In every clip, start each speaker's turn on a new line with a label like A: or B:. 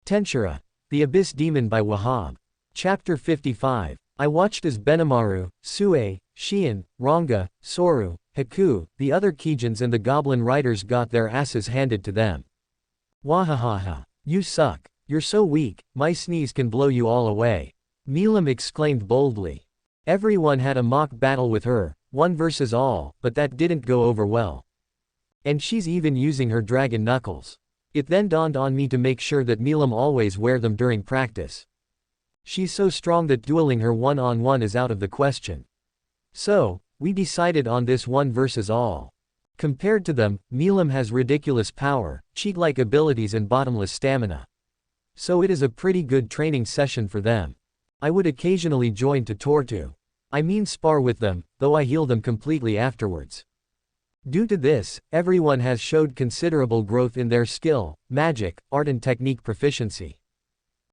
A: Tensura, the Abyss Demon by Wahab. Chapter 55. I watched as Benimaru, Sue, Shion, Ranga, Soru, Haku, the other Kijins and the goblin riders got their asses handed to them. Wahahaha. You suck. You're so weak, my sneeze can blow you all away. Milim exclaimed boldly. Everyone had a mock battle with her, one versus all, but that didn't go over well. And she's even using her dragon knuckles. It then dawned on me to make sure that Milim always wear them during practice. She's so strong that dueling her one-on-one is out of the question. So, we decided on this one versus all. Compared to them, Milim has ridiculous power, cheat-like abilities and bottomless stamina. So it is a pretty good training session for them. I would occasionally join to spar with them, though I heal them completely afterwards. Due to this, everyone has showed considerable growth in their skill, magic, art and technique proficiency.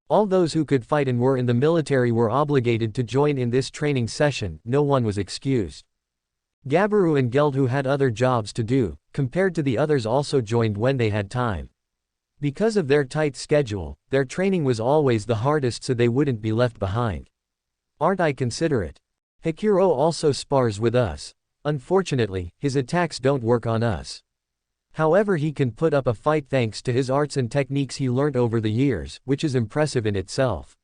A: All those who could fight and were in the military were obligated to join in this training session, no one was excused. Gabaru and Geld, who had other jobs to do, compared to the others, also joined when they had time. Because of their tight schedule, their training was always the hardest so they wouldn't be left behind. Aren't I considerate? Hikuro also spars with us. Unfortunately, his attacks don't work on us. However, he can put up a fight thanks to his arts and techniques he learnt over the years, which is impressive in itself.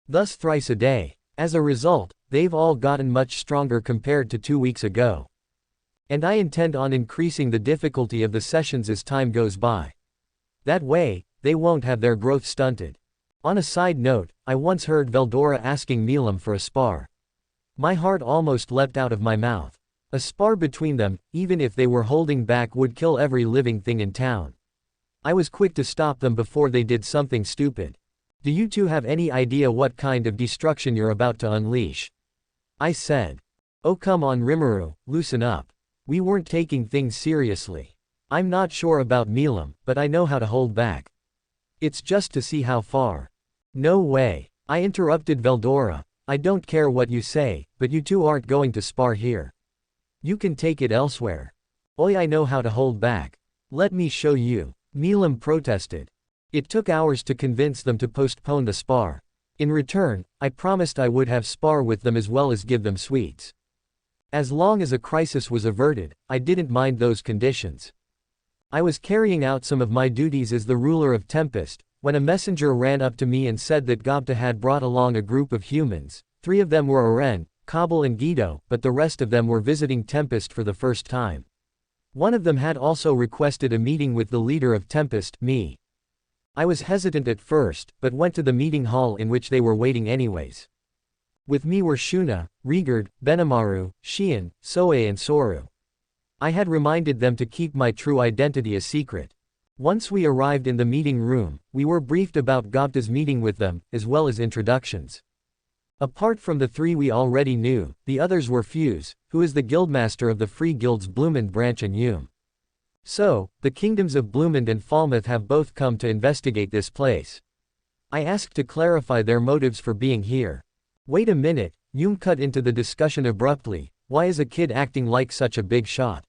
A: Thus thrice a day. As a result, they've all gotten much stronger compared to 2 weeks ago. And I intend on increasing the difficulty of the sessions as time goes by. That way, they won't have their growth stunted. On a side note, I once heard Veldora asking Milim for a spar. My heart almost leapt out of my mouth. A spar between them, even if they were holding back, would kill every living thing in town. I was quick to stop them before they did something stupid. Do you two have any idea what kind of destruction you're about to unleash? I said. Oh come on Rimuru, loosen up. We weren't taking things seriously. I'm not sure about Milim, but I know how to hold back. It's just to see how far. No way. I interrupted Veldora. I don't care what you say, but you two aren't going to spar here. You can take it elsewhere. Oi, I know how to hold back. Let me show you. Milim protested. It took hours to convince them to postpone the spar. In return, I promised I would have spar with them as well as give them sweets. As long as a crisis was averted, I didn't mind those conditions. I was carrying out some of my duties as the ruler of Tempest, when a messenger ran up to me and said that Gobta had brought along a group of humans. 3 of them were Aren, Kabul and Guido, but the rest of them were visiting Tempest for the first time. One of them had also requested a meeting with the leader of Tempest, me. I was hesitant at first, but went to the meeting hall in which they were waiting anyways. With me were Shuna, Rigard, Benimaru, Shion, Soe and Soru. I had reminded them to keep my true identity a secret. Once we arrived in the meeting room, we were briefed about Gobta's meeting with them, as well as introductions. Apart from the 3 we already knew, the others were Fuse, who is the guildmaster of the Free Guilds Bloomend branch, and Yume. So, the kingdoms of Bloomend and Falmouth have both come to investigate this place. I asked to clarify their motives for being here. Wait a minute, Yume cut into the discussion abruptly. Why is a kid acting like such a big shot?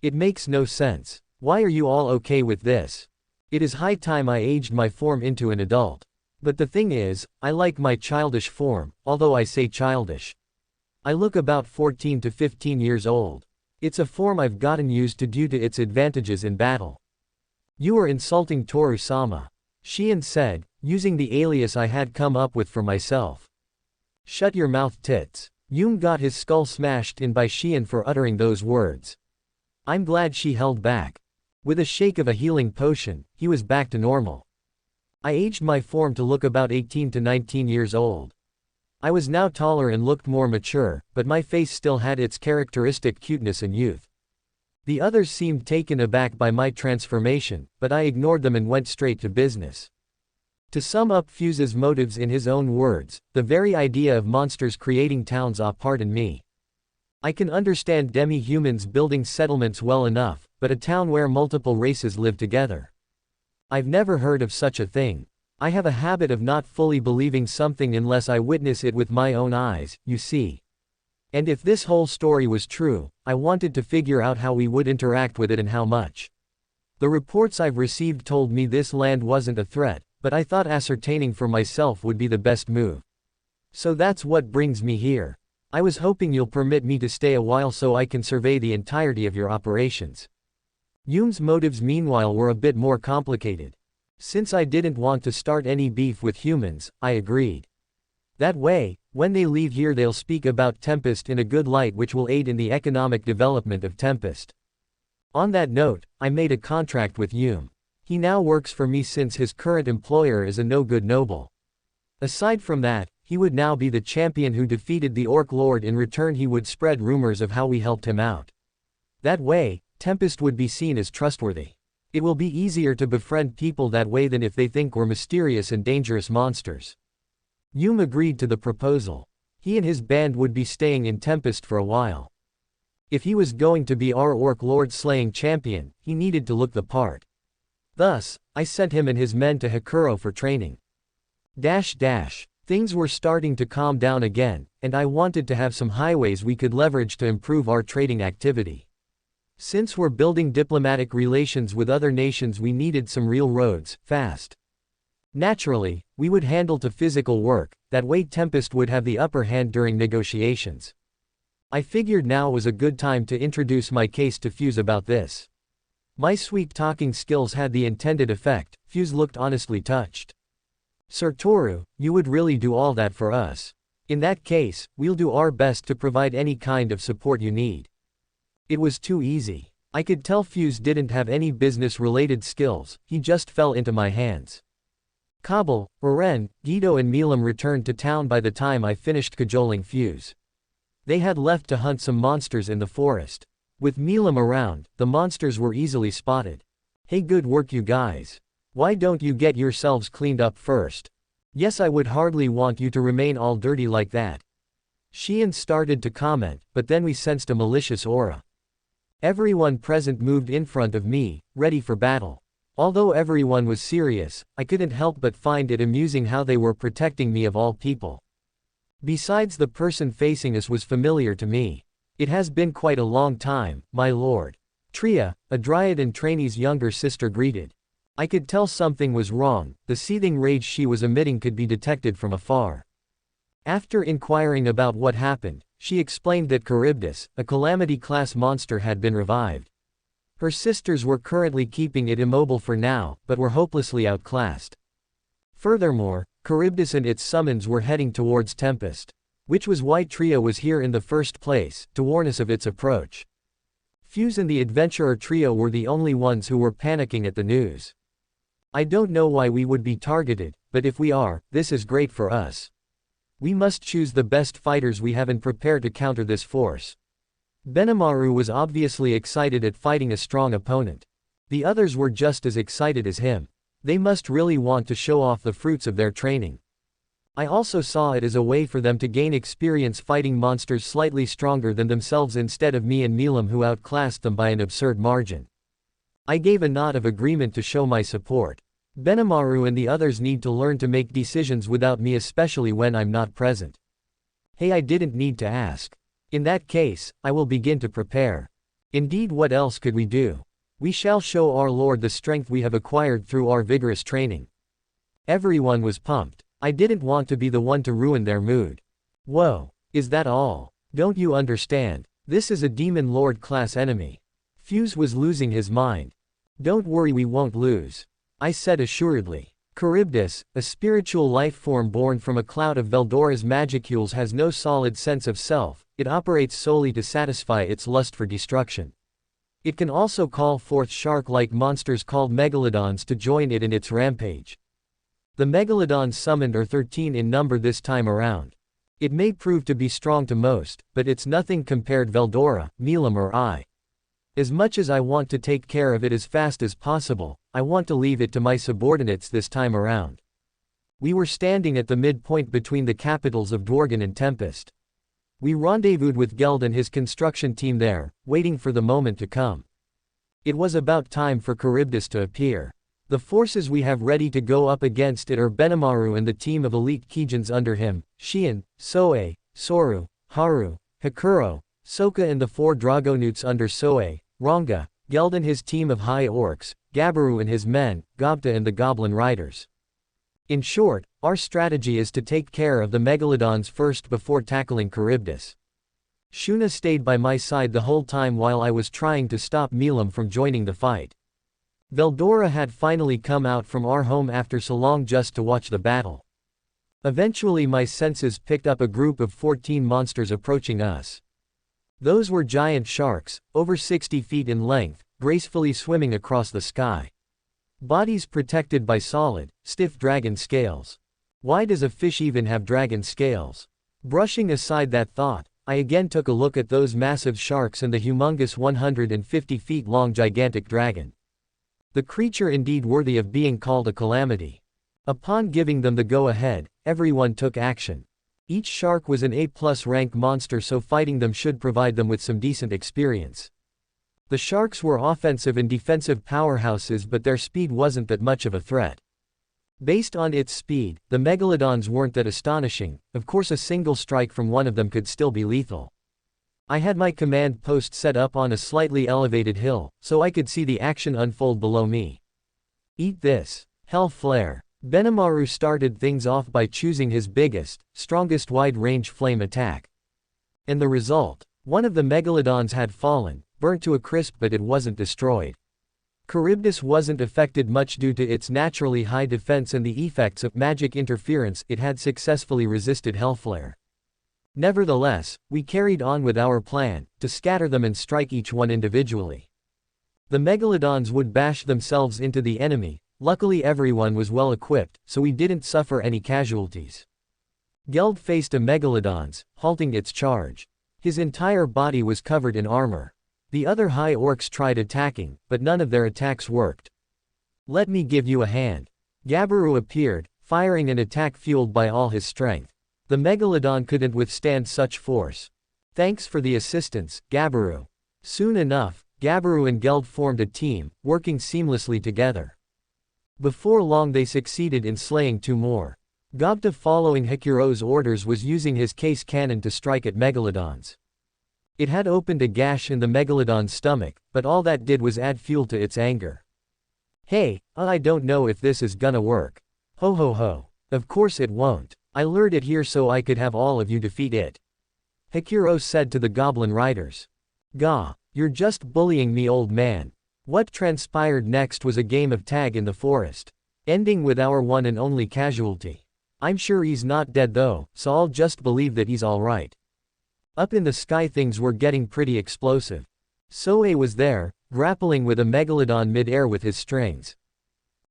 A: It makes no sense. Why are you all okay with this? It is high time I aged my form into an adult. But the thing is, I like my childish form, although I say childish. I look about 14 to 15 years old. It's a form I've gotten used to due to its advantages in battle. You are insulting Toru-sama. Shion said, using the alias I had come up with for myself. Shut your mouth, tits. Yume got his skull smashed in by Shion for uttering those words. I'm glad she held back. With a shake of a healing potion, he was back to normal. I aged my form to look about 18 to 19 years old. I was now taller and looked more mature, but my face still had its characteristic cuteness and youth. The others seemed taken aback by my transformation, but I ignored them and went straight to business. To sum up Fuse's motives in his own words, the very idea of monsters creating towns. Pardon me. I can understand demi-humans building settlements well enough, but a town where multiple races live together. I've never heard of such a thing. I have a habit of not fully believing something unless I witness it with my own eyes, you see. And if this whole story was true, I wanted to figure out how we would interact with it and how much. The reports I've received told me this land wasn't a threat, but I thought ascertaining for myself would be the best move. So that's what brings me here. I was hoping you'll permit me to stay a while so I can survey the entirety of your operations. Yume's motives meanwhile were a bit more complicated. Since I didn't want to start any beef with humans, I agreed. That way, when they leave here they'll speak about Tempest in a good light, which will aid in the economic development of Tempest. On that note, I made a contract with Yume. He now works for me since his current employer is a no-good noble. Aside from that, he would now be the champion who defeated the Orc Lord. In return he would spread rumors of how we helped him out. That way, Tempest would be seen as trustworthy. It will be easier to befriend people that way than if they think we're mysterious and dangerous monsters. Yume agreed to the proposal. He and his band would be staying in Tempest for a while. If he was going to be our Orc Lord slaying champion, he needed to look the part. Thus, I sent him and his men to Hikuro for training. Things were starting to calm down again, and I wanted to have some highways we could leverage to improve our trading activity. Since we're building diplomatic relations with other nations, we needed some real roads, fast. Naturally, we would handle to physical work, that way Tempest would have the upper hand during negotiations. I figured now was a good time to introduce my case to Fuse about this. My sweet-talking skills had the intended effect. Fuse looked honestly touched. Sir Toru, you would really do all that for us? In that case, we'll do our best to provide any kind of support you need. It was too easy. I could tell Fuse didn't have any business-related skills, he just fell into my hands. Kabul, Oren, Guido and Milam returned to town by the time I finished cajoling Fuse. They had left to hunt some monsters in the forest. With Milam around, the monsters were easily spotted. Hey, good work you guys. Why don't you get yourselves cleaned up first? Yes, I would hardly want you to remain all dirty like that. Shion started to comment, but then we sensed a malicious aura. Everyone present moved in front of me, ready for battle. Although everyone was serious, I couldn't help but find it amusing how they were protecting me of all people. Besides, the person facing us was familiar to me. It has been quite a long time, my lord. Tria, a dryad and trainee's younger sister, greeted. I could tell something was wrong. The seething rage she was emitting could be detected from afar. After inquiring about what happened, she explained that Charybdis, a calamity-class monster, had been revived. Her sisters were currently keeping it immobile for now, but were hopelessly outclassed. Furthermore, Charybdis and its summons were heading towards Tempest. Which was why Tria was here in the first place, to warn us of its approach. Fuse and the adventurer trio were the only ones who were panicking at the news. I don't know why we would be targeted, but if we are, this is great for us. We must choose the best fighters we have and prepare to counter this force. Benimaru was obviously excited at fighting a strong opponent. The others were just as excited as him. They must really want to show off the fruits of their training. I also saw it as a way for them to gain experience fighting monsters slightly stronger than themselves instead of me and Milam, who outclassed them by an absurd margin. I gave a nod of agreement to show my support. Benimaru and the others need to learn to make decisions without me, especially when I'm not present. Hey, I didn't need to ask. In that case, I will begin to prepare. Indeed, what else could we do? We shall show our lord the strength we have acquired through our vigorous training. Everyone was pumped. I didn't want to be the one to ruin their mood. Whoa, is that all? Don't you understand? This is a demon lord class enemy. Fuse was losing his mind. Don't worry, we won't lose, I said assuredly. Charybdis, a spiritual life form born from a cloud of Veldora's magicules, has no solid sense of self. It operates solely to satisfy its lust for destruction. It can also call forth shark-like monsters called megalodons to join it in its rampage. The megalodons summoned are 13 in number this time around. It may prove to be strong to most, but it's nothing compared Veldora, Milam or I. As much as I want to take care of it as fast as possible, I want to leave it to my subordinates this time around. We were standing at the midpoint between the capitals of Dworgen and Tempest. We rendezvoused with Geld and his construction team there, waiting for the moment to come. It was about time for Charybdis to appear. The forces we have ready to go up against it are Benimaru and the team of elite Kijins under him, Shion, Soe, Soru, Haru, Hikuro, Soka and the 4 Dragonutes under Soe, Ranga, Geld and his team of high orcs, Gabaru and his men, Gobta and the goblin riders. In short, our strategy is to take care of the megalodons first before tackling Charybdis. Shuna stayed by my side the whole time while I was trying to stop Milam from joining the fight. Veldora had finally come out from our home after so long just to watch the battle. Eventually my senses picked up a group of 14 monsters approaching us. Those were giant sharks, over 60 feet in length, gracefully swimming across the sky. Bodies protected by solid, stiff dragon scales. Why does a fish even have dragon scales? Brushing aside that thought, I again took a look at those massive sharks and the humongous 150 feet long gigantic dragon. The creature indeed worthy of being called a calamity. Upon giving them the go-ahead, everyone took action. Each shark was an A+ rank monster, so fighting them should provide them with some decent experience. The sharks were offensive and defensive powerhouses, but their speed wasn't that much of a threat. Based on its speed, the megalodons weren't that astonishing. Of course a single strike from one of them could still be lethal. I had my command post set up on a slightly elevated hill, so I could see the action unfold below me. Eat this. Hell Flare. Benimaru started things off by choosing his biggest, strongest wide-range flame attack. And the result? One of the megalodons had fallen, burnt to a crisp, but it wasn't destroyed. Charybdis wasn't affected much due to its naturally high defense and the effects of magic interference. It had successfully resisted Hellflare. Nevertheless, we carried on with our plan, to scatter them and strike each one individually. The megalodons would bash themselves into the enemy. Luckily everyone was well equipped, so we didn't suffer any casualties. Geld faced a megalodons, halting its charge. His entire body was covered in armor. The other high orcs tried attacking, but none of their attacks worked. Let me give you a hand. Gabaru appeared, firing an attack fueled by all his strength. The megalodon couldn't withstand such force. Thanks for the assistance, Gabaru. Soon enough, Gabaru and Geld formed a team, working seamlessly together. Before long they succeeded in slaying two more. Gobta, following Hikiro's orders, was using his case cannon to strike at megalodons. It had opened a gash in the megalodon's stomach, but all that did was add fuel to its anger. Hey, I don't know if this is gonna work. Ho ho ho. Of course it won't. I lured it here so I could have all of you defeat it. Hikiro said to the goblin riders. Gah, you're just bullying me, old man. What transpired next was a game of tag in the forest, ending with our one and only casualty. I'm sure he's not dead though, so I'll just believe that he's alright. Up in the sky things were getting pretty explosive. Soe was there, grappling with a megalodon mid-air with his strings.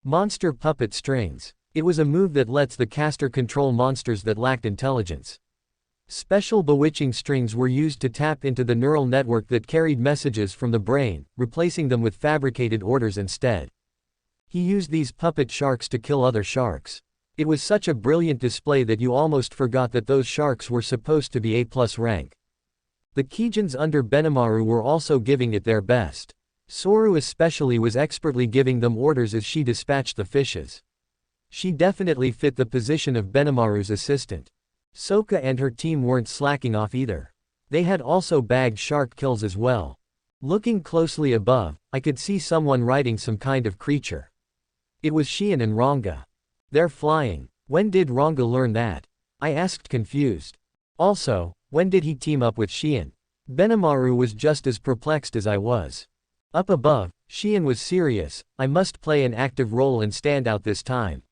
A: Monster puppet strings. It was a move that lets the caster control monsters that lacked intelligence. Special bewitching strings were used to tap into the neural network that carried messages from the brain, replacing them with fabricated orders instead. He used these puppet sharks to kill other sharks. It was such a brilliant display that you almost forgot that those sharks were supposed to be A+ rank. The Kijins under Benimaru were also giving it their best. Soru especially was expertly giving them orders as she dispatched the fishes. She definitely fit the position of Benimaru's assistant. Soka and her team weren't slacking off either. They had also bagged shark kills as well. Looking closely above, I could see someone riding some kind of creature. It was Shion and Ranga. They're flying. When did Ranga learn that? I asked, confused. Also, when did he team up with Shion? Benimaru was just as perplexed as I was. Up above, Shion was serious. I must play an active role and stand out this time.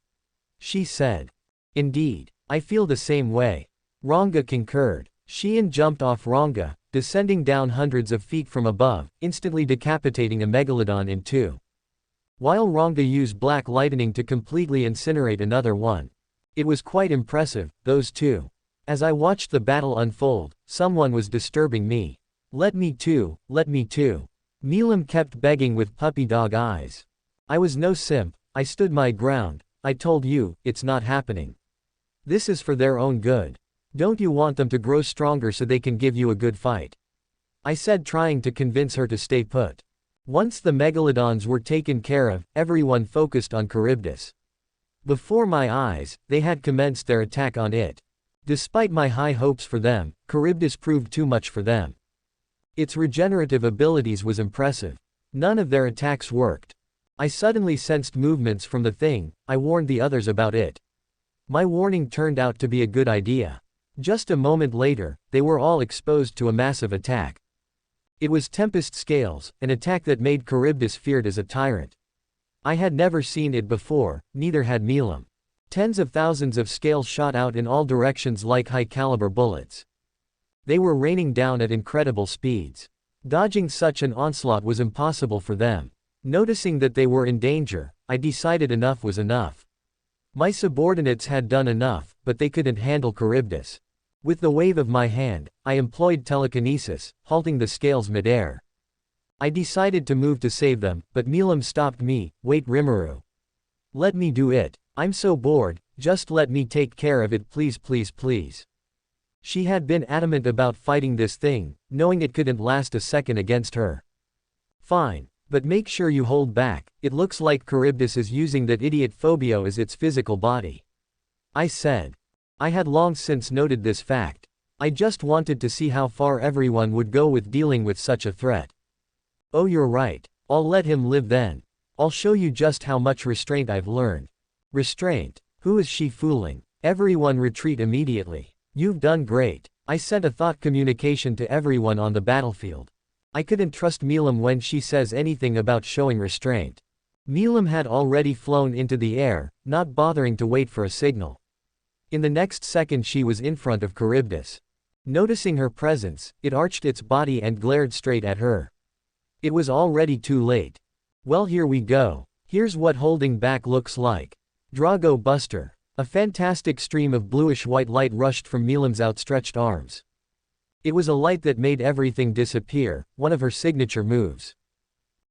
A: She said. Indeed. I feel the same way. Ranga concurred. Shion jumped off Ranga, descending down hundreds of feet from above, instantly decapitating a megalodon in two. While Ranga used black lightning to completely incinerate another one. It was quite impressive, those two. As I watched the battle unfold, someone was disturbing me. Let me too, let me too. Milam kept begging with puppy dog eyes. I was no simp, I stood my ground. I told you, it's not happening. This is for their own good. Don't you want them to grow stronger so they can give you a good fight? I said, trying to convince her to stay put. Once the megalodons were taken care of, everyone focused on Charybdis. Before my eyes, they had commenced their attack on it. Despite my high hopes for them, Charybdis proved too much for them. Its regenerative abilities was impressive. None of their attacks worked. I suddenly sensed movements from the thing. I warned the others about it. My warning turned out to be a good idea. Just a moment later, they were all exposed to a massive attack. It was Tempest Scales, an attack that made Charybdis feared as a tyrant. I had never seen it before, neither had Milam. Tens of thousands of scales shot out in all directions like high-caliber bullets. They were raining down at incredible speeds. Dodging such an onslaught was impossible for them. Noticing that they were in danger, I decided enough was enough. My subordinates had done enough, but they couldn't handle Charybdis. With the wave of my hand, I employed telekinesis, halting the scales mid-air. I decided to move to save them, but Milam stopped me. Wait, Rimuru. Let me do it. I'm so bored, just let me take care of it, please, please, please. She had been adamant about fighting this thing, knowing it couldn't last a second against her. Fine, but make sure you hold back. It looks like Charybdis is using that idiot Phobio as its physical body. I said. I had long since noted this fact. I just wanted to see how far everyone would go with dealing with such a threat. Oh, you're right. I'll let him live then. I'll show you just how much restraint I've learned. Restraint? Who is she fooling? Everyone retreat immediately. You've done great. I sent a thought communication to everyone on the battlefield. I couldn't trust Milam when she says anything about showing restraint. Milam had already flown into the air, not bothering to wait for a signal. In the next second she was in front of Charybdis. Noticing her presence, it arched its body and glared straight at her. It was already too late. Well, here we go. Here's what holding back looks like. Drago Buster. A fantastic stream of bluish-white light rushed from Milam's outstretched arms. It was a light that made everything disappear, one of her signature moves.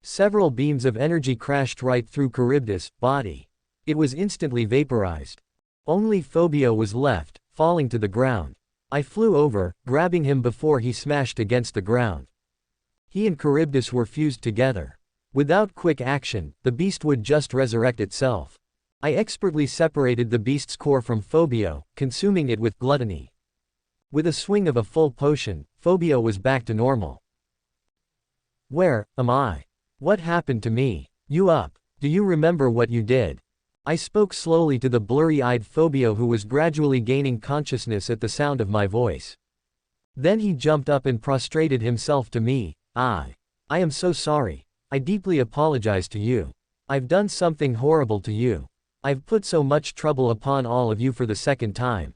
A: Several beams of energy crashed right through Charybdis' body. It was instantly vaporized. Only Phobio was left, falling to the ground. I flew over, grabbing him before he smashed against the ground. He and Charybdis were fused together. Without quick action, the beast would just resurrect itself. I expertly separated the beast's core from Phobio, consuming it with gluttony. With a swing of a full potion, Phobio was back to normal. Where am I? What happened to me? You up? Do you remember what you did? I spoke slowly to the blurry-eyed Phobio who was gradually gaining consciousness at the sound of my voice. Then he jumped up and prostrated himself to me. I am so sorry. I deeply apologize to you. I've done something horrible to you. I've put so much trouble upon all of you for the second time.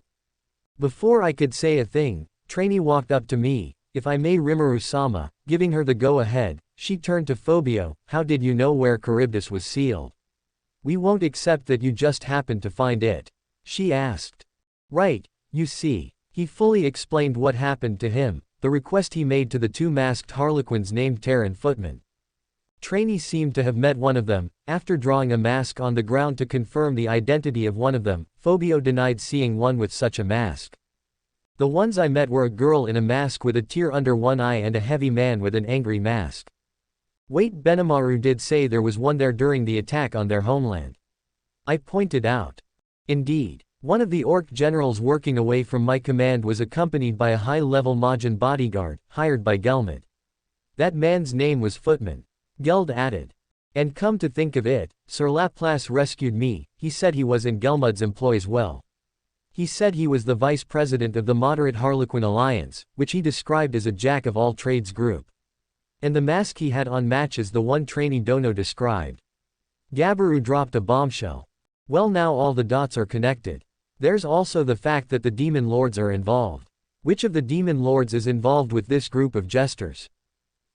A: Before I could say a thing, Trainee walked up to me. If I may, Rimuru-sama, giving her the go-ahead, she turned to Phobio. How did you know where Charybdis was sealed? We won't accept that you just happened to find it. She asked. Right, you see. He fully explained what happened to him, the request he made to the two masked harlequins named Terran Footman. Trainee seemed to have met one of them. After drawing a mask on the ground to confirm the identity of one of them, Phobio denied seeing one with such a mask. The ones I met were a girl in a mask with a tear under one eye and a heavy man with an angry mask. Wait, Benimaru did say there was one there during the attack on their homeland. I pointed out. Indeed. One of the orc generals working away from my command was accompanied by a high-level Majin bodyguard, hired by Gelmud. That man's name was Footman. Geld added. And come to think of it, Sir Laplace rescued me. He said he was in Gelmud's employ as well. He said he was the vice president of the Moderate Harlequin Alliance, which he described as a jack-of-all-trades group. And the mask he had on matches the one Trainee Dono described. Gabaru dropped a bombshell. Well, now all the dots are connected. There's also the fact that the demon lords are involved. Which of the demon lords is involved with this group of jesters?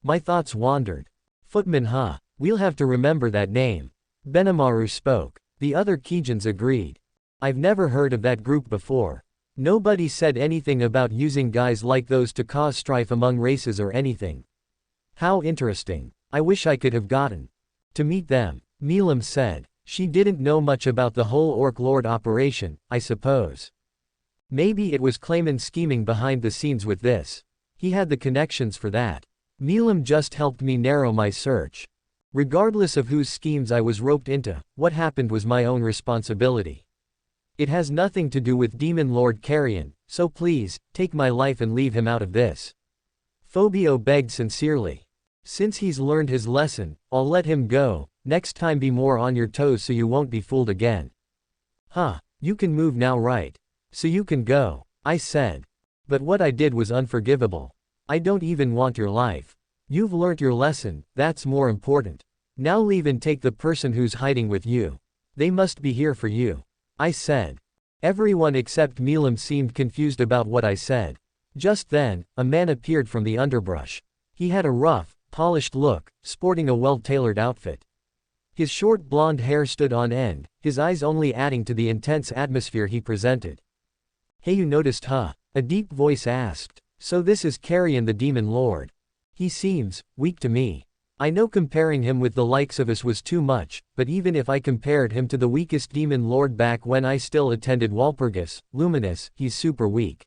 A: My thoughts wandered. Footman, huh? We'll have to remember that name. Benimaru spoke. The other Kijins agreed. I've never heard of that group before. Nobody said anything about using guys like those to cause strife among races or anything. How interesting. I wish I could have gotten to meet them. Milam said. She didn't know much about the whole Orc Lord operation, I suppose. Maybe it was Clayman scheming behind the scenes with this. He had the connections for that. Milam just helped me narrow my search. Regardless of whose schemes I was roped into, what happened was my own responsibility. It has nothing to do with Demon Lord Carrion, so please, take my life and leave him out of this. Phobio begged sincerely. Since he's learned his lesson, I'll let him go. Next time be more on your toes so you won't be fooled again. Huh. You can move now, right? So you can go, I said. But what I did was unforgivable. I don't even want your life. You've learnt your lesson, that's more important. Now leave and take the person who's hiding with you. They must be here for you, I said. Everyone except Milam seemed confused about what I said. Just then, a man appeared from the underbrush. He had a rough, polished look, sporting a well-tailored outfit. His short blonde hair stood on end, his eyes only adding to the intense atmosphere he presented. Hey, you noticed, huh? A deep voice asked. So this is Carrion the Demon Lord. He seems weak to me. I know comparing him with the likes of us was too much, but even if I compared him to the weakest demon lord back when I still attended Walpurgis, Luminous, he's super weak.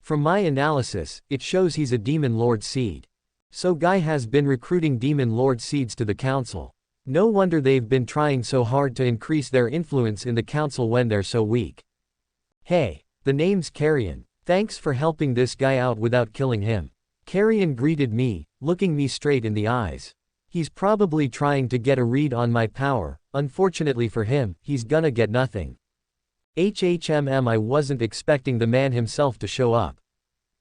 A: From my analysis, it shows he's a demon lord seed. So Guy has been recruiting demon lord seeds to the council. No wonder they've been trying so hard to increase their influence in the council when they're so weak. Hey, the name's Carrion. Thanks for helping this guy out without killing him. Carrion greeted me, looking me straight in the eyes. He's probably trying to get a read on my power. Unfortunately for him, he's gonna get nothing. I wasn't expecting the man himself to show up.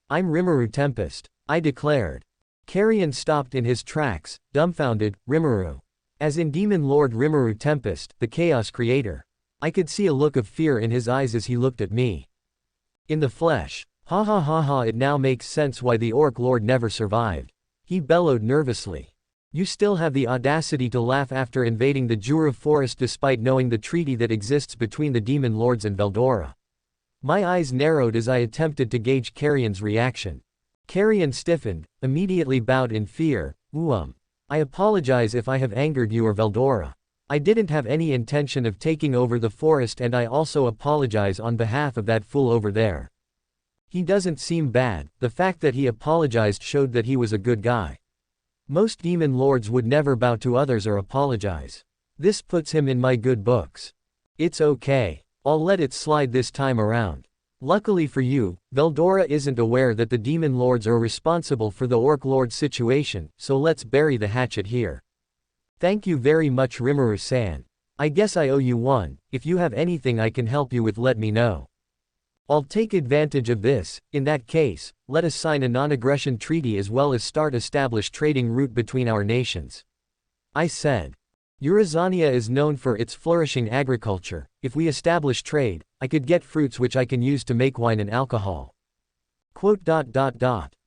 A: I'm Rimuru Tempest, I declared. Carrion stopped in his tracks, dumbfounded. Rimuru. As in Demon Lord Rimuru Tempest, the Chaos Creator. I could see a look of fear in his eyes as he looked at me. In the flesh. Ha ha ha ha, it now makes sense why the Orc Lord never survived. He bellowed nervously. You still have the audacity to laugh after invading the Jura forest despite knowing the treaty that exists between the Demon Lords and Veldora. My eyes narrowed as I attempted to gauge Carrion's reaction. Carrion stiffened, immediately bowed in fear. I apologize if I have angered you or Veldora. I didn't have any intention of taking over the forest, and I also apologize on behalf of that fool over there. He doesn't seem bad. The fact that he apologized showed that he was a good guy. Most demon lords would never bow to others or apologize. This puts him in my good books. It's okay. I'll let it slide this time around. Luckily for you, Veldora isn't aware that the demon lords are responsible for the Orc Lord's situation, so let's bury the hatchet here. Thank you very much, Rimuru-san. I guess I owe you one. If you have anything I can help you with, let me know. I'll take advantage of this. In that case, let us sign a non-aggression treaty as well as start established trading route between our nations. I said. Eurazania is known for its flourishing agriculture. If we establish trade, I could get fruits which I can use to make wine and alcohol.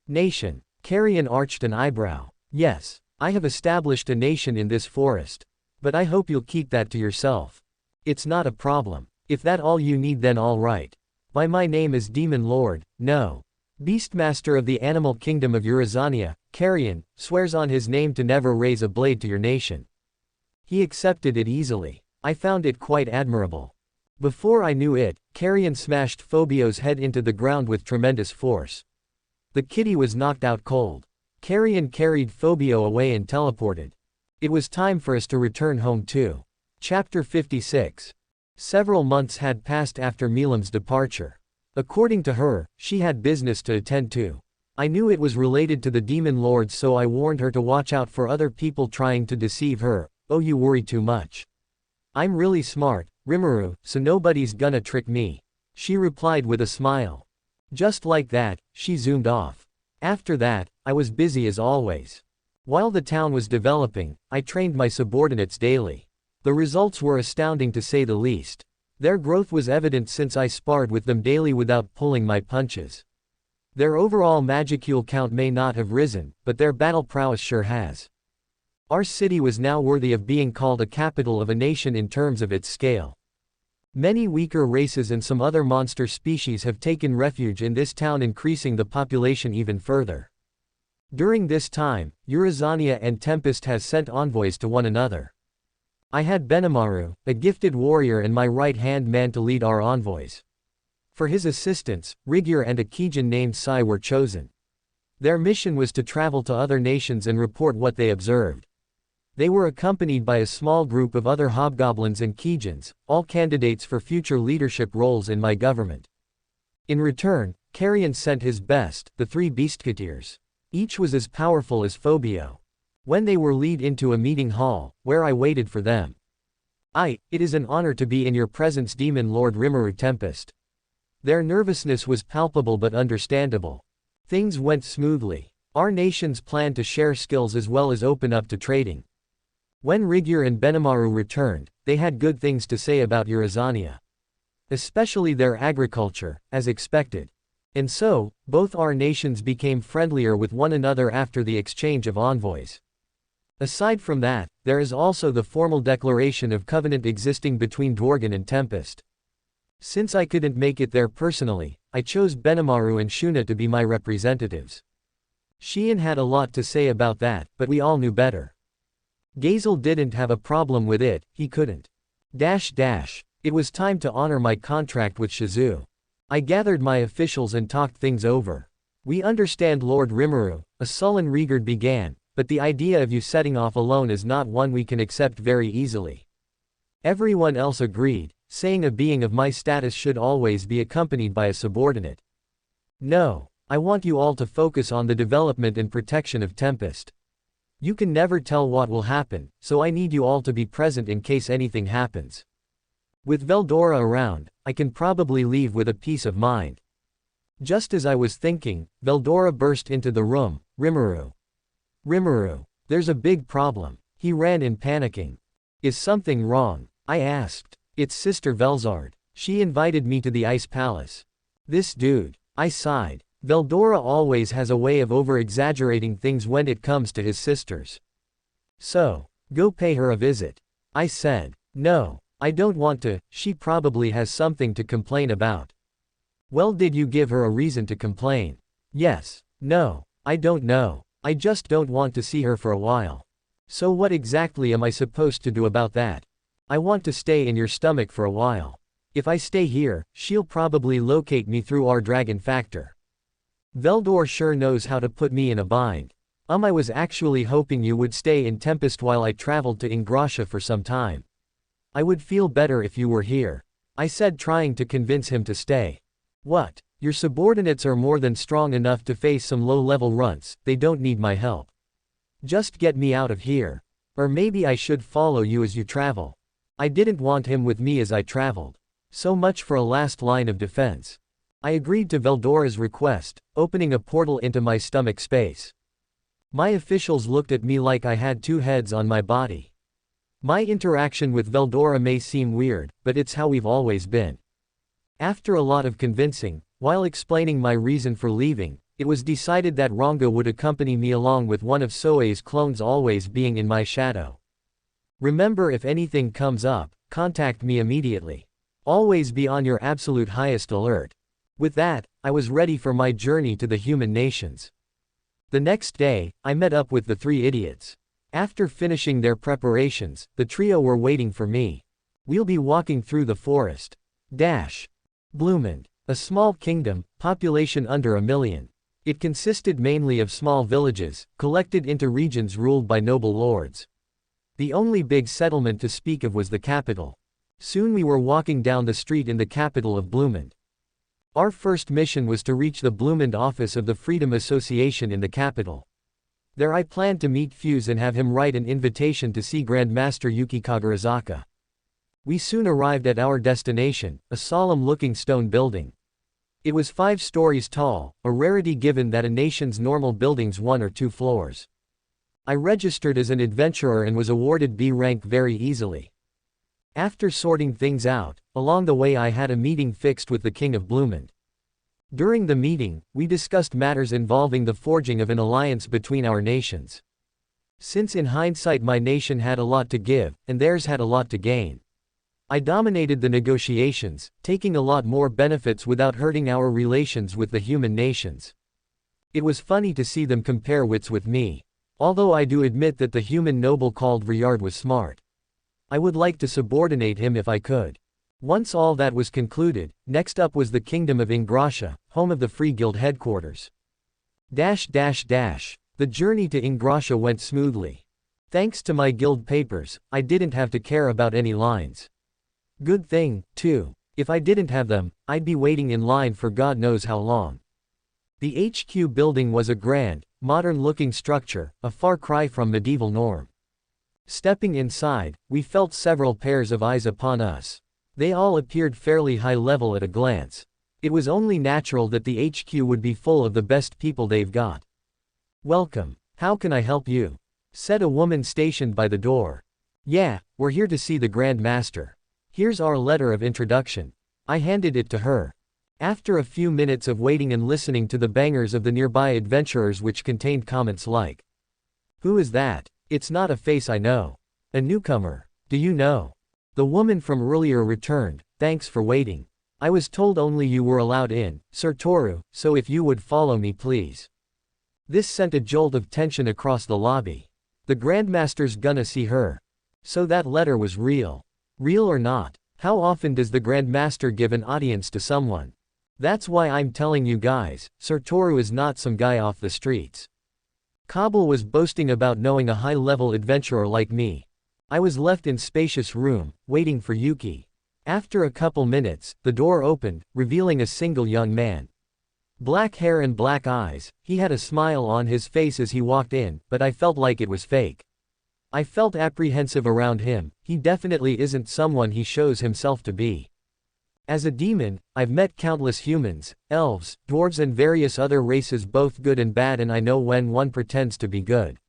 A: Nation. Carrion arched an eyebrow. Yes, I have established a nation in this forest. But I hope you'll keep that to yourself. It's not a problem. If that's all you need, then all right. My name is Demon Lord, no. Beastmaster of the animal kingdom of Eurazania, Carrion, swears on his name to never raise a blade to your nation. He accepted it easily. I found it quite admirable. Before I knew it, Carrion smashed Phobio's head into the ground with tremendous force. The kitty was knocked out cold. Carrion carried Phobio away and teleported. It was time for us to return home too. Chapter 56. Several months had passed after Milam's departure. According to her, she had business to attend to. I knew it was related to the demon lords, so I warned her to watch out for other people trying to deceive her. Oh, you worry too much. I'm really smart, Rimuru, so nobody's gonna trick me. She replied with a smile. Just like that, she zoomed off. After that, I was busy as always. While the town was developing, I trained my subordinates daily. The results were astounding to say the least. Their growth was evident since I sparred with them daily without pulling my punches. Their overall magicule count may not have risen, but their battle prowess sure has. Our city was now worthy of being called a capital of a nation in terms of its scale. Many weaker races and some other monster species have taken refuge in this town, increasing the population even further. During this time, Eurazania and Tempest has sent envoys to one another. I had Benimaru, a gifted warrior and my right-hand man to lead our envoys. For his assistance, Rigyur and a Kijin named Sai were chosen. Their mission was to travel to other nations and report what they observed. They were accompanied by a small group of other hobgoblins and Kijins, all candidates for future leadership roles in my government. In return, Carrion sent his best, the 3 Beastketeers. Each was as powerful as Phobio. When they were led into a meeting hall, where I waited for them, It is an honor to be in your presence, Demon Lord Rimuru Tempest. Their nervousness was palpable but understandable. Things went smoothly. Our nations planned to share skills as well as open up to trading. When Rimuru and Benimaru returned, they had good things to say about Eurazania. Especially their agriculture, as expected. And so, both our nations became friendlier with one another after the exchange of envoys. Aside from that, there is also the formal declaration of covenant existing between Dworgen and Tempest. Since I couldn't make it there personally, I chose Benimaru and Shuna to be my representatives. Xian had a lot to say about that, but we all knew better. Gazel didn't have a problem with it, he couldn't. It was time to honor my contract with Shizu. I gathered my officials and talked things over. We understand Lord Rimuru, a sullen Rigard began, but the idea of you setting off alone is not one we can accept very easily. Everyone else agreed, saying a being of my status should always be accompanied by a subordinate. No, I want you all to focus on the development and protection of Tempest. You can never tell what will happen, so I need you all to be present in case anything happens. With Veldora around, I can probably leave with a peace of mind. Just as I was thinking, Veldora burst into the room. Rimuru. There's a big problem. He ran in panicking. Is something wrong? I asked. It's Sister Velzard. She invited me to the Ice Palace. This dude. I sighed. Veldora always has a way of over-exaggerating things when it comes to his sisters. So, go pay her a visit. I said. No. I don't want to, she probably has something to complain about. Well, did you give her a reason to complain? Yes. No. I don't know. I just don't want to see her for a while. So what exactly am I supposed to do about that? I want to stay in your stomach for a while. If I stay here, she'll probably locate me through our dragon factor. Veldor sure knows how to put me in a bind. I was actually hoping you would stay in Tempest while I traveled to Ingracia for some time. I would feel better if you were here. I said, trying to convince him to stay. What? Your subordinates are more than strong enough to face some low-level runts, they don't need my help. Just get me out of here. Or maybe I should follow you as you travel. I didn't want him with me as I traveled. So much for a last line of defense. I agreed to Veldora's request, opening a portal into my stomach space. My officials looked at me like I had two heads on my body. My interaction with Veldora may seem weird, but it's how we've always been. After a lot of convincing, while explaining my reason for leaving, it was decided that Ranga would accompany me along with one of Soei's clones, always being in my shadow. Remember, if anything comes up, contact me immediately. Always be on your absolute highest alert. With that, I was ready for my journey to the human nations. The next day, I met up with the three idiots. After finishing their preparations, the trio were waiting for me. We'll be walking through the forest. Bloomend. A small kingdom, population under 1 million. It consisted mainly of small villages, collected into regions ruled by noble lords. The only big settlement to speak of was the capital. Soon we were walking down the street in the capital of Bloomend. Our first mission was to reach the Bloomend office of the Freedom Association in the capital. There I planned to meet Fuse and have him write an invitation to see Grandmaster Yuki Kagarazaka. We soon arrived at our destination, a solemn-looking stone building. It was 5 stories tall, a rarity given that a nation's normal buildings 1 or 2 floors. I registered as an adventurer and was awarded B rank very easily. After sorting things out, along the way I had a meeting fixed with the King of Bloomend. During the meeting, we discussed matters involving the forging of an alliance between our nations. Since in hindsight my nation had a lot to give, and theirs had a lot to gain, I dominated the negotiations, taking a lot more benefits without hurting our relations with the human nations. It was funny to see them compare wits with me. Although I do admit that the human noble called Ryard was smart. I would like to subordinate him if I could. Once all that was concluded, next up was the Kingdom of Ingracia, home of the Free Guild headquarters. The journey to Ingracia went smoothly. Thanks to my guild papers, I didn't have to care about any lines. Good thing, too. If I didn't have them, I'd be waiting in line for God knows how long. The HQ building was a grand, modern-looking structure, a far cry from medieval norm. Stepping inside, we felt several pairs of eyes upon us. They all appeared fairly high level at a glance. It was only natural that the HQ would be full of the best people they've got. "Welcome. How can I help you?" said a woman stationed by the door. "Yeah, we're here to see the Grand Master. Here's our letter of introduction." I handed it to her. After a few minutes of waiting and listening to the bangers of the nearby adventurers which contained comments like, "Who is that? It's not a face I know. A newcomer. Do you know?" The woman from earlier returned, "Thanks for waiting. I was told only you were allowed in, Sir Toru, so if you would follow me please." This sent a jolt of tension across the lobby. The Grandmaster's gonna see her. So that letter was real. Real or not, how often does the Grandmaster give an audience to someone? That's why I'm telling you guys, Sir Toru is not some guy off the streets. Kabul was boasting about knowing a high-level adventurer like me. I was left in spacious room, waiting for Yuki. After a couple minutes, the door opened, revealing a single young man. Black hair and black eyes, he had a smile on his face as he walked in, but I felt like it was fake. I felt apprehensive around him, he definitely isn't someone he shows himself to be. As a demon, I've met countless humans, elves, dwarves and various other races both good and bad, and I know when one pretends to be good.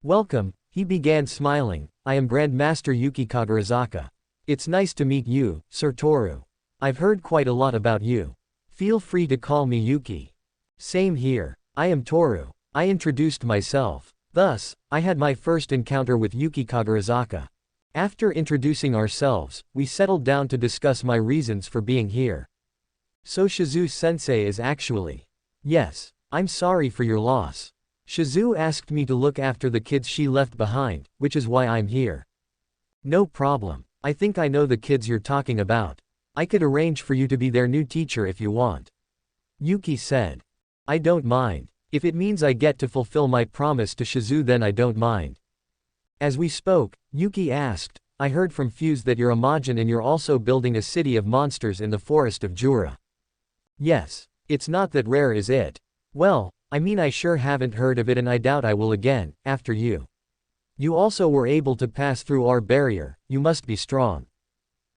A: "Welcome," he began smiling, "I am Grandmaster Yuki Kagarazaka. It's nice to meet you, Sir Toru. I've heard quite a lot about you. Feel free to call me Yuki." "Same here. I am Toru." I introduced myself. Thus, I had my first encounter with Yuki Kagarazaka. After introducing ourselves, we settled down to discuss my reasons for being here. "So Shizu-sensei is actually..." "Yes. I'm sorry for your loss. Shizu asked me to look after the kids she left behind, which is why I'm here." "No problem. I think I know the kids you're talking about. I could arrange for you to be their new teacher if you want," Yuki said. "I don't mind. If it means I get to fulfill my promise to Shizu, then I don't mind." As we spoke, Yuki asked, "I heard from Fuse that you're a Majin and you're also building a city of monsters in the forest of Jura." "Yes. It's not that rare, is it?" "Well, I mean I sure haven't heard of it and I doubt I will again, after you. You also were able to pass through our barrier, you must be strong."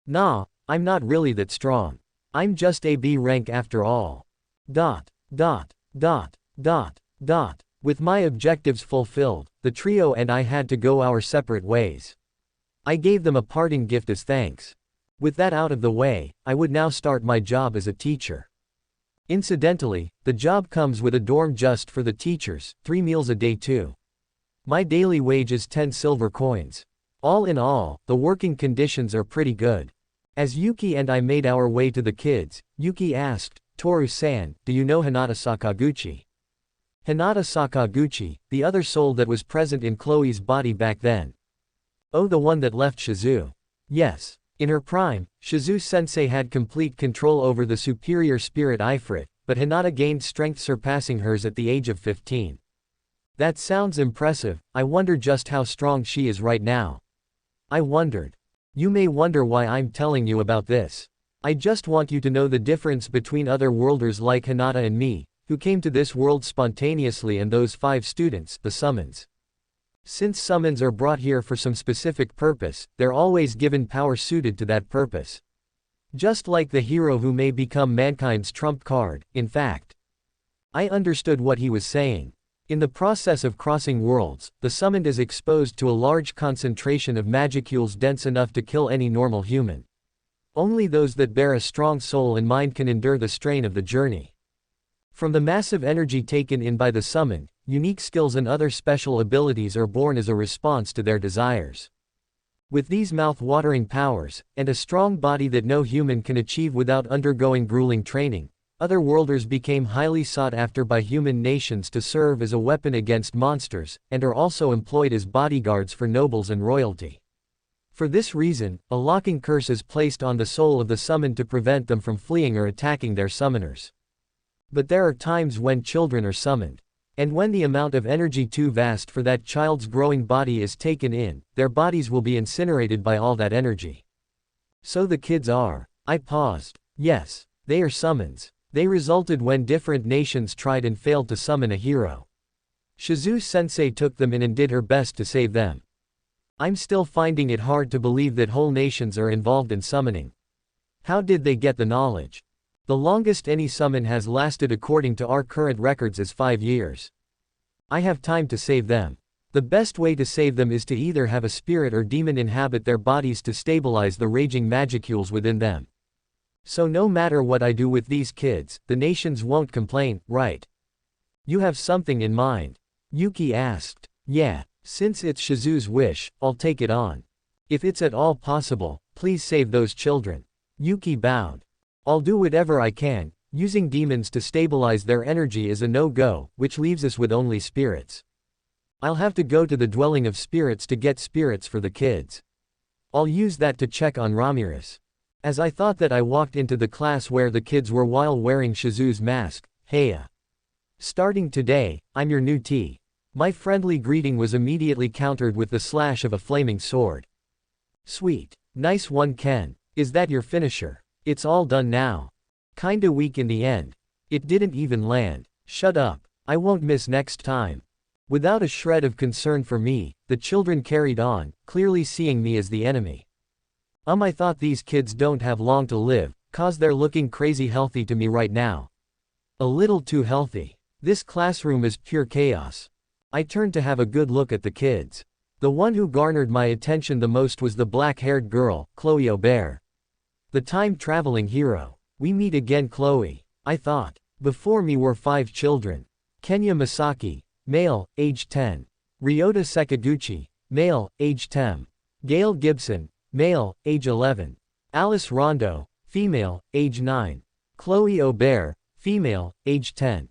A: "Nah, I'm not really that strong. I'm just a B rank after all. ... With my objectives fulfilled, the trio and I had to go our separate ways. I gave them a parting gift as thanks. With that out of the way, I would now start my job as a teacher. Incidentally, the job comes with a dorm just for the teachers, 3 meals a day too. My daily wage is 10 silver coins. All in all, the working conditions are pretty good." As Yuki and I made our way to the kids, Yuki asked, "Toru-san, do you know Hinata Sakaguchi?" Hinata Sakaguchi, the other soul that was present in Chloe's body back then. "Oh, the one that left Shizu." "Yes. In her prime, Shizu-sensei had complete control over the superior spirit Ifrit, but Hinata gained strength surpassing hers at the age of 15. That sounds impressive. I wonder just how strong she is right now." I wondered. You may wonder why I'm telling you about this. I just want you to know the difference between other worlders like Hinata and me, who came to this world spontaneously, and those 5 students, the summons. Since summons are brought here for some specific purpose, they're always given power suited to that purpose. Just like the hero who may become mankind's trump card, in fact. I understood what he was saying. In the process of crossing worlds, the summoned is exposed to a large concentration of magicules dense enough to kill any normal human. Only those that bear a strong soul and mind can endure the strain of the journey. From the massive energy taken in by the summoned, unique skills and other special abilities are born as a response to their desires. With these mouth-watering powers, and a strong body that no human can achieve without undergoing grueling training, other worlders became highly sought after by human nations to serve as a weapon against monsters, and are also employed as bodyguards for nobles and royalty. For this reason, a locking curse is placed on the soul of the summoned to prevent them from fleeing or attacking their summoners. But there are times when children are summoned. And when the amount of energy too vast for that child's growing body is taken in, their bodies will be incinerated by all that energy. So the kids are. I paused. Yes, they are summons. They resulted when different nations tried and failed to summon a hero. Shizu-sensei took them in and did her best to save them. I'm still finding it hard to believe that whole nations are involved in summoning. How did they get the knowledge? The longest any summon has lasted according to our current records is 5 years. I have time to save them. The best way to save them is to either have a spirit or demon inhabit their bodies to stabilize the raging magicules within them. So no matter what I do with these kids, the nations won't complain, right? You have something in mind? Yuki asked. Yeah, since it's Shizu's wish, I'll take it on. If it's at all possible, please save those children. Yuki bowed. I'll do whatever I can. Using demons to stabilize their energy is a no-go, which leaves us with only spirits. I'll have to go to the dwelling of spirits to get spirits for the kids. I'll use that to check on Ramirez. As I thought that, I walked into the class where the kids were while wearing Shizu's mask. Heya. Starting today, I'm your new T. My friendly greeting was immediately countered with the slash of a flaming sword. Sweet. Nice one, Ken. Is that your finisher? It's all done now. Kinda weak in the end. It didn't even land. Shut up. I won't miss next time. Without a shred of concern for me, the children carried on, clearly seeing me as the enemy. I thought these kids don't have long to live, cause they're looking crazy healthy to me right now. A little too healthy. This classroom is pure chaos. I turned to have a good look at the kids. The one who garnered my attention the most was the black-haired girl, Chloe Aubert. The time-traveling hero. We meet again, Chloe. I thought. Before me were 5 children. Kenya Masaki, male, age 10. Ryota Sakaguchi, male, age 10. Gail Gibson, male, age 11. Alice Rondo, female, age 9. Chloe Aubert, female, age 10.